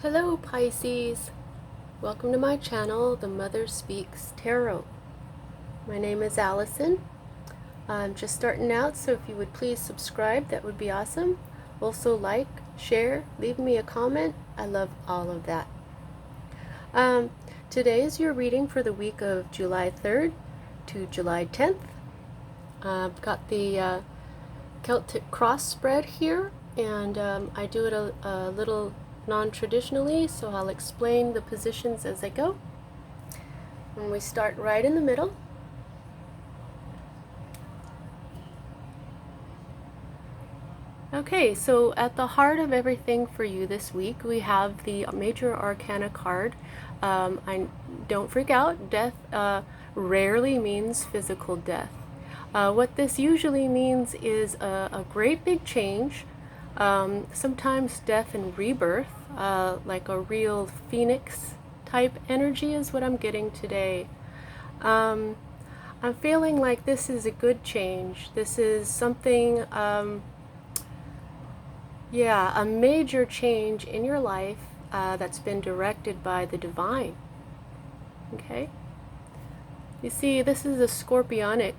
Hello Pisces! Welcome to my channel, The Mother Speaks Tarot. My name is Allison. I'm just starting out, so if you would please subscribe, that would be awesome. Also like, share, leave me a comment. I love all of that. Today is your reading for the week of July 3rd to July 10th. I've got the Celtic cross spread here, and I do it a little non-traditionally, so I'll explain the positions as I go. And we start right in the middle. Okay, so at the heart of everything for you this week, we have the Major Arcana card. Don't freak out, death rarely means physical death. What this usually means is a great big change, sometimes death and rebirth, like a real phoenix type energy is what I'm getting today. I'm feeling like this is a good change. This is something, a major change in your life that's been directed by the divine. Okay? You see, this is a scorpionic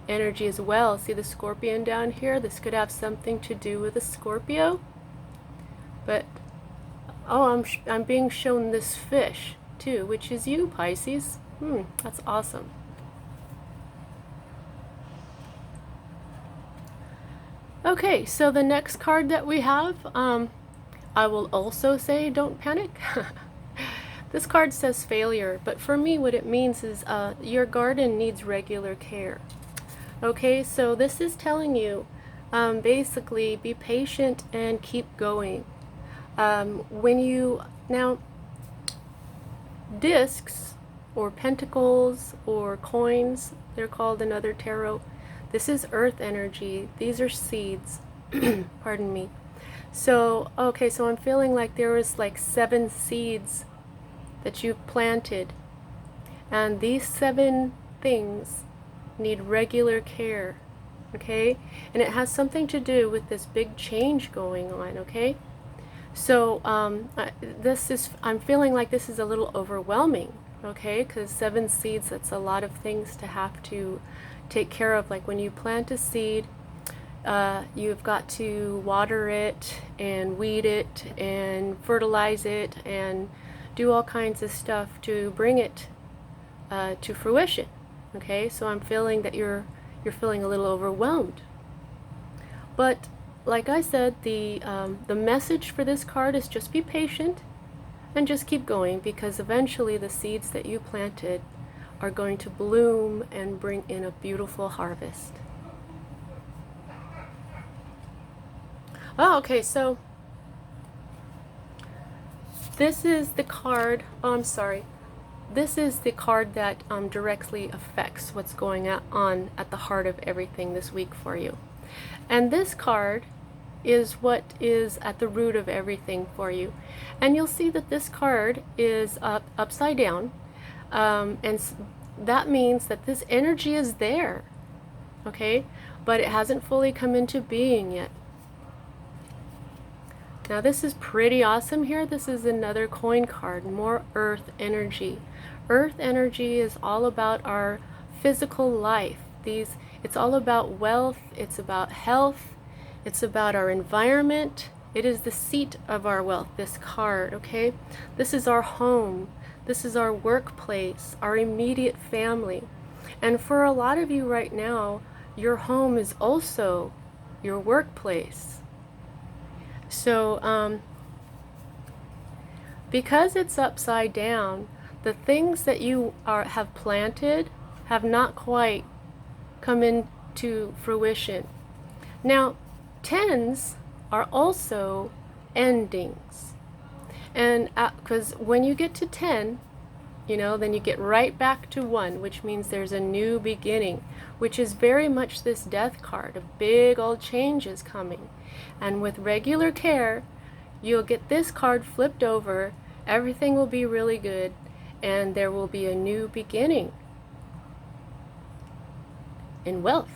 energy as well. See the scorpion down here? This could have something to do with a Scorpio. But, oh, I'm being shown this fish too, which is you, Pisces. That's awesome. Okay, so the next card that we have, I will also say don't panic. This card says failure, but for me what it means is your garden needs regular care. Okay, so this is telling you basically be patient and keep going. Now, discs or pentacles or coins, they're called in other tarot. This is earth energy. These are seeds. Pardon me. So, okay, so I'm feeling like there was like 7 seeds that you've planted. And these 7 things need regular care. Okay? And it has something to do with this big change going on, okay? So, I'm feeling like this is a little overwhelming, okay? Because 7 seeds, that's a lot of things to have to take care of. Like when you plant a seed, you've got to water it and weed it and fertilize it and do all kinds of stuff to bring it to fruition. Okay, so I'm feeling that you're feeling a little overwhelmed. But like I said, the message for this card is just be patient and just keep going, because eventually the seeds that you planted are going to bloom and bring in a beautiful harvest. Oh, okay, so this is the card, this is the card that directly affects what's going on at the heart of everything this week for you. And this card is what is at the root of everything for you. And you'll see that this card is upside down. And that means that this energy is there, okay? But it hasn't fully come into being yet. Now this is pretty awesome here. This is another coin card, more earth energy. Earth energy is all about our physical life. It's all about wealth, it's about health, it's about our environment. It is the seat of our wealth, this card, okay? This is our home. This is our workplace, our immediate family. And for a lot of you right now, your home is also your workplace. So, because it's upside down, the things that you have planted have not quite come into fruition. Now, 10s are also endings. And because when you get to 10, then you get right back to 1, which means there's a new beginning, which is very much this death card. A big old change is coming. And with regular care, you'll get this card flipped over, everything will be really good, and there will be a new beginning in wealth.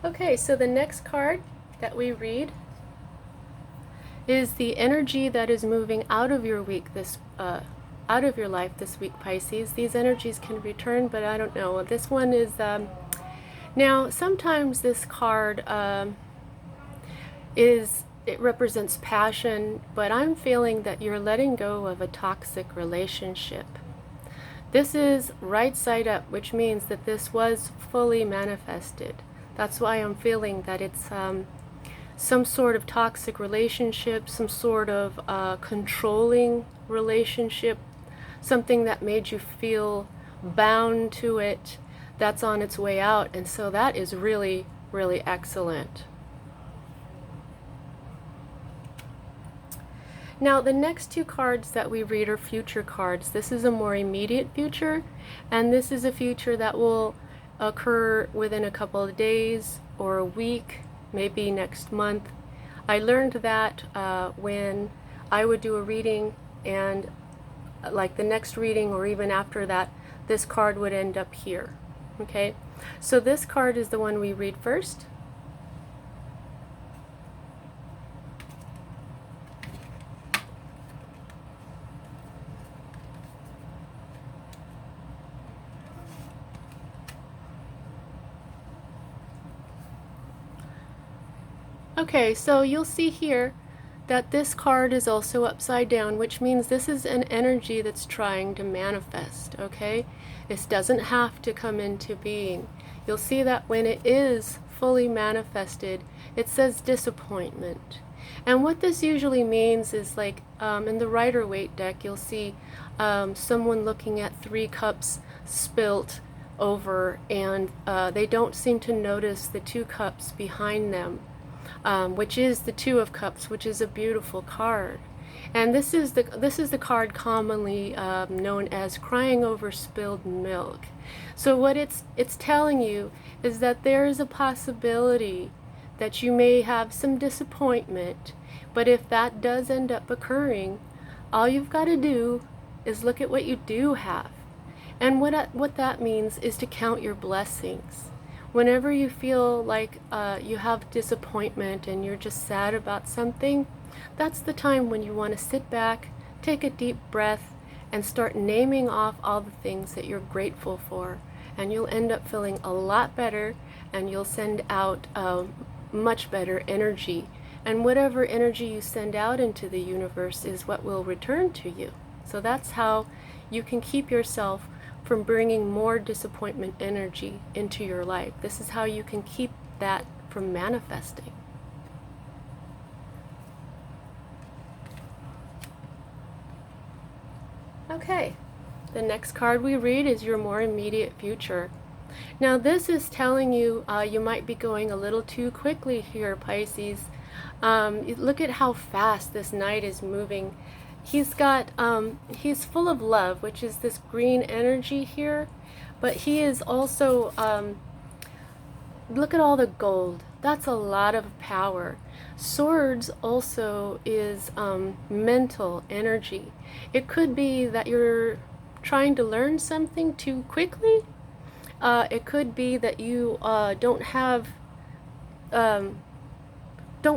Okay, so the next card that we read is the energy that is moving out of your week out of your life this week, Pisces. These energies can return, but I don't know. This one is now sometimes this card it represents passion, but I'm feeling that you're letting go of a toxic relationship. This is right side up, which means that this was fully manifested. That's why I'm feeling that it's some sort of toxic relationship, some sort of controlling relationship, something that made you feel bound to it, that's on its way out. And so that is really, really excellent. Now, the next two cards that we read are future cards. This is a more immediate future, and this is a future that will occur within a couple of days or a week, maybe next month. I learned that when I would do a reading, and like the next reading or even after that, this card would end up here. Okay, so this card is the one we read first. Okay, so you'll see here that this card is also upside down, which means this is an energy that's trying to manifest, okay? This doesn't have to come into being. You'll see that when it is fully manifested, it says disappointment. And what this usually means is like in the Rider-Waite deck, you'll see someone looking at 3 cups spilt over, and they don't seem to notice the 2 cups behind them. Which is the 2 of Cups, which is a beautiful card. And this is the card commonly known as crying over spilled milk. So what it's telling you is that there is a possibility that you may have some disappointment, but if that does end up occurring, all you've got to do is look at what you do have. And what that means is to count your blessings. Whenever you feel like you have disappointment and you're just sad about something, that's the time when you want to sit back, take a deep breath, and start naming off all the things that you're grateful for. And you'll end up feeling a lot better, and you'll send out much better energy. And whatever energy you send out into the universe is what will return to you. So that's how you can keep yourself from bringing more disappointment energy into your life. This is how you can keep that from manifesting. Okay, the next card we read is your more immediate future. Now this is telling you you might be going a little too quickly here, Pisces. Look at how fast this knight is moving. He's full of love, which is this green energy here, but he is also, look at all the gold. That's a lot of power. Swords also is mental energy. It could be that you're trying to learn something too quickly. It could be that you don't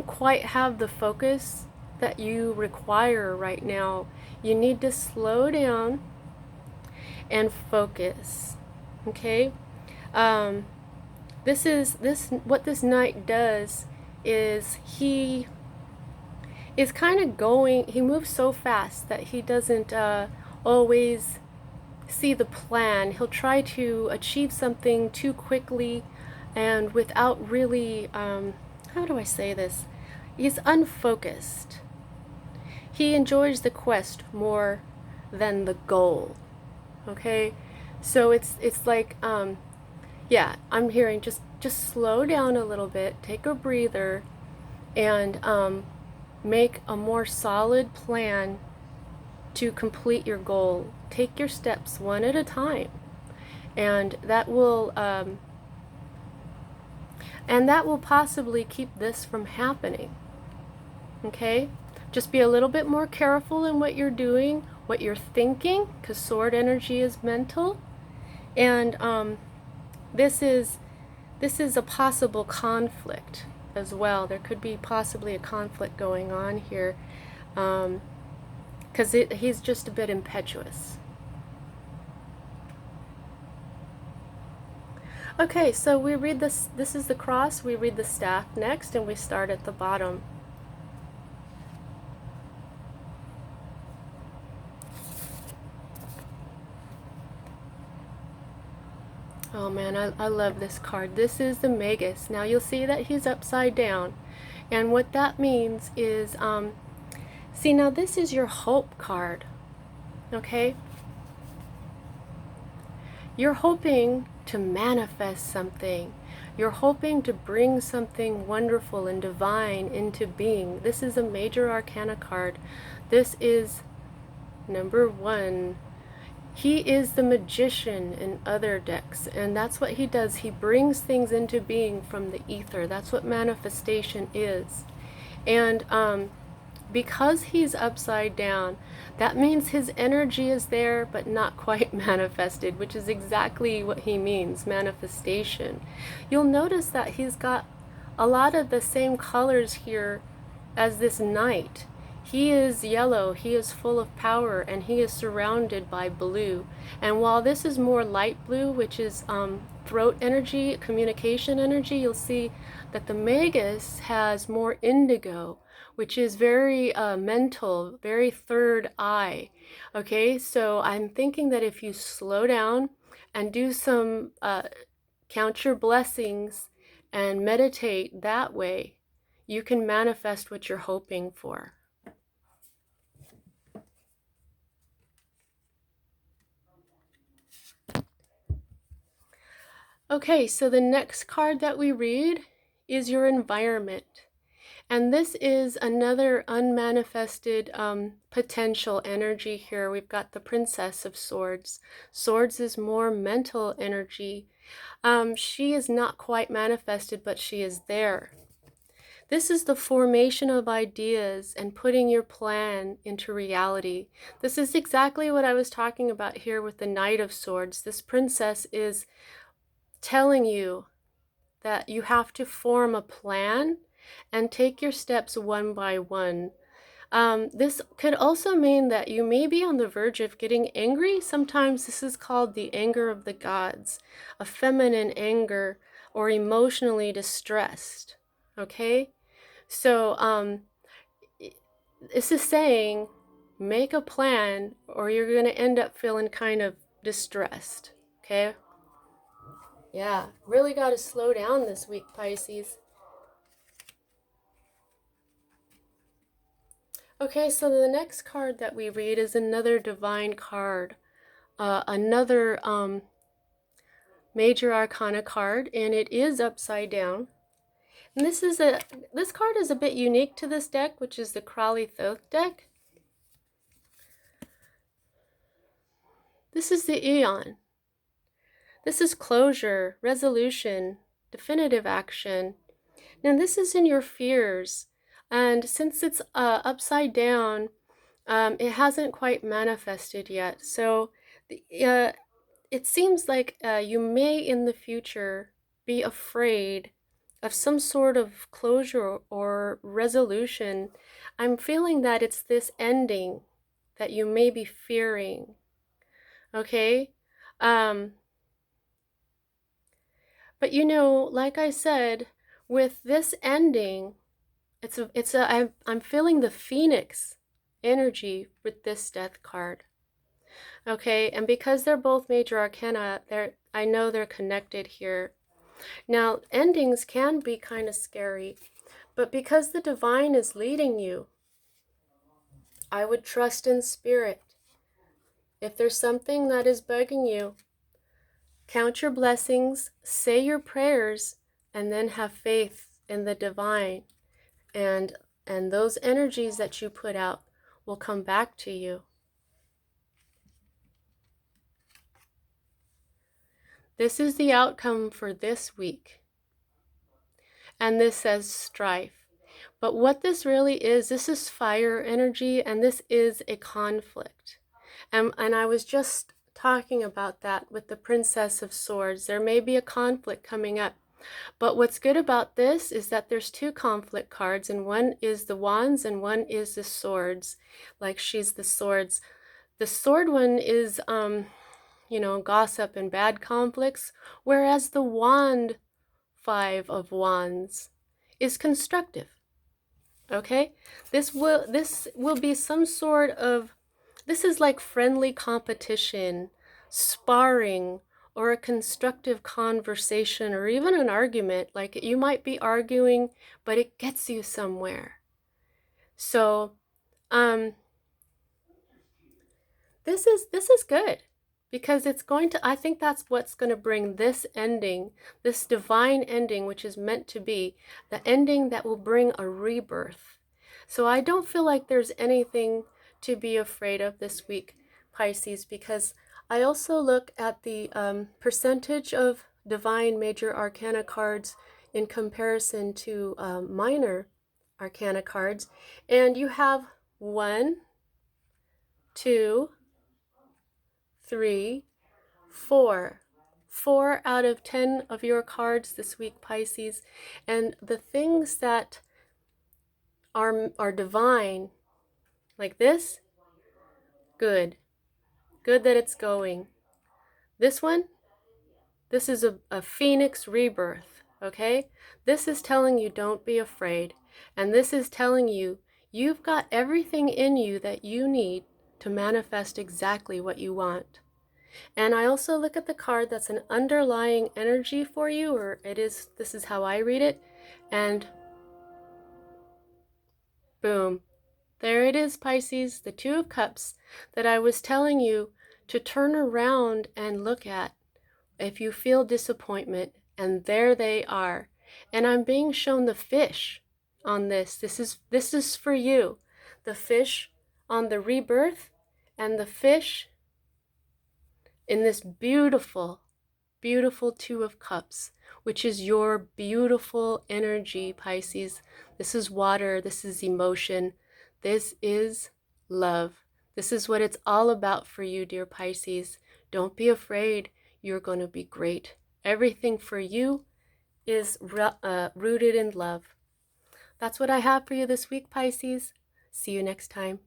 quite have the focus that you require right now. You need to slow down and focus. Okay? What this knight does is he is kind of going, he moves so fast that he doesn't always see the plan. He'll try to achieve something too quickly and without really, how do I say this? He's unfocused. He enjoys the quest more than the goal. Okay? So it's like, yeah, I'm hearing just slow down a little bit, take a breather, and make a more solid plan to complete your goal. Take your steps one at a time, and that will possibly keep this from happening. Okay? Just be a little bit more careful in what you're doing, what you're thinking, because sword energy is mental. And this this is a possible conflict as well. There could be possibly a conflict going on here, because he's just a bit impetuous. Okay, so we read this. This is the cross. We read the staff next, and we start at the bottom. Oh man, I love this card. This is the Magus. Now you'll see that he's upside down. And what that means is, see, now this is your hope card, okay? You're hoping to manifest something. You're hoping to bring something wonderful and divine into being. This is a major arcana card. This is number 1. He is the magician in other decks, and that's what he does. He brings things into being from the ether. That's what manifestation is. And because he's upside down, that means his energy is there but not quite manifested, which is exactly what he means, manifestation. You'll notice that he's got a lot of the same colors here as this knight. He is yellow, he is full of power, and he is surrounded by blue. And while this is more light blue, which is throat energy, communication energy, you'll see that the Magus has more indigo, which is very mental, very third eye. Okay, so I'm thinking that if you slow down and do some count your blessings and meditate that way, you can manifest what you're hoping for. Okay, so the next card that we read is your environment. And this is another unmanifested potential energy here. We've got the Princess of Swords. Swords is more mental energy. She is not quite manifested, but she is there. This is the formation of ideas and putting your plan into reality. This is exactly what I was talking about here with the Knight of Swords. This princess is telling you that you have to form a plan and take your steps one by one. This could also mean that you may be on the verge of getting angry. Sometimes this is called the anger of the gods, a feminine anger, or emotionally distressed. Okay? So this is saying, make a plan or you're going to end up feeling kind of distressed. Okay? Yeah, really got to slow down this week, Pisces. Okay, so the next card that we read is another divine card, another major arcana card, and it is upside down. And this card is a bit unique to this deck, which is the Crawley Thoth deck. This is the Aeon. This is closure, resolution, definitive action. Now this is in your fears, and since it's upside down, it hasn't quite manifested yet. So it seems like you may in the future be afraid of some sort of closure or resolution. I'm feeling that it's this ending that you may be fearing. Okay? But you know, like I said, with this ending, I'm feeling the Phoenix energy with this death card. Okay, and because they're both major arcana, I know they're connected here. Now, endings can be kind of scary, but because the divine is leading you, I would trust in spirit. If there's something that is bugging you, count your blessings, say your prayers, and then have faith in the divine. And those energies that you put out will come back to you. This is the outcome for this week. And this says strife. But what this really is, this is fire energy, and this is a conflict. And I was just talking about that with the Princess of Swords. There may be a conflict coming up. But what's good about this is that there's two conflict cards, and one is the wands and one is the swords. Like she's the swords. The sword one is, gossip and bad conflicts, whereas the wand, five of wands, is constructive. Okay? This will be some sort of, this is like friendly competition, sparring, or a constructive conversation, or even an argument. Like you might be arguing, but it gets you somewhere. So, this is good, because it's going to, I think that's what's going to bring this ending, this divine ending, which is meant to be the ending that will bring a rebirth. So I don't feel like there's anything to be afraid of this week, Pisces, because I also look at the percentage of divine major arcana cards in comparison to minor arcana cards, and you have 1, 2, 3, 4. 4 out of 10 of your cards this week, Pisces. And the things that are divine, like this, good. Good that it's going. This one, this is a phoenix rebirth, okay? This is telling you don't be afraid. And this is telling you you've got everything in you that you need to manifest exactly what you want. And I also look at the card that's an underlying energy for you, or this is how I read it, and boom, there it is, Pisces, the Two of Cups that I was telling you to turn around and look at if you feel disappointment, and there they are. And I'm being shown the fish on this. This is for you. The fish on the rebirth, and the fish in this beautiful, beautiful Two of Cups, which is your beautiful energy, Pisces. This is water. This is emotion. This is love. This is what it's all about for you, dear Pisces. Don't be afraid. You're going to be great. Everything for you is rooted in love. That's what I have for you this week, Pisces. See you next time.